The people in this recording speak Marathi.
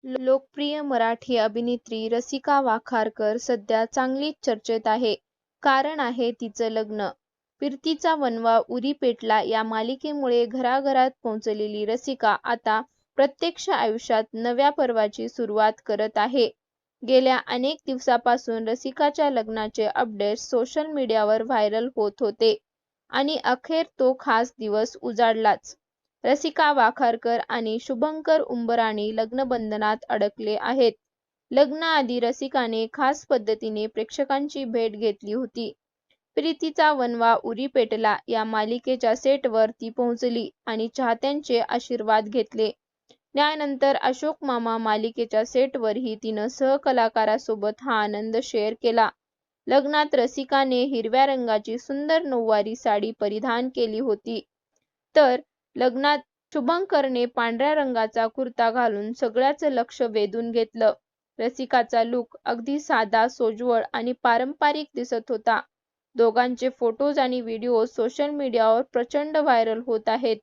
लोकप्रिय मराठी अभिनेत्री रसिका वाखारकर सध्या चांगलीच चर्चेत आहे. कारण आहे तिचं लग्न. फिरतीचा वणवा उरी पेटला या मालिकेमुळे घराघरात पोहोचलेली रसिका आता प्रत्यक्ष आयुष्यात नव्या पर्वाची सुरुवात करत आहे. गेल्या अनेक दिवसापासून रसिकाच्या लग्नाचे अपडेट्स सोशल मीडियावर व्हायरल होत होते आणि अखेर तो खास दिवस उजाडलाच. रसिका वाखारकर आणि शुभंकर उंबराणी लग्नबंधनात अडकले आहेत. लग्नाआधी रसिकाने खास पद्धतीने प्रेक्षकांची भेट घेतली होती. प्रीतीचा वणवा उरी पेटला या मालिकेच्या सेटवर ती पोहोचली आणि चाहत्यांचे आशीर्वाद घेतले. त्यानंतर अशोक मामा मालिकेच्या सेटवरही तिनं सहकलाकारासोबत हा आनंद शेअर केला. लग्नात रसिकाने हिरव्या रंगाची सुंदर नऊवारी साडी परिधान केली होती, तर लग्नात शुभंकरने पांढऱ्या रंगाचा कुर्ता घालून सगळ्याच लक्ष वेधून घेतलं. रसिकाचा लुक अगदी साधा, सोज्वळ आणि पारंपरिक दिसत होता. दोघांचे फोटोज आणि व्हिडिओज सोशल मीडियावर प्रचंड व्हायरल होत आहेत.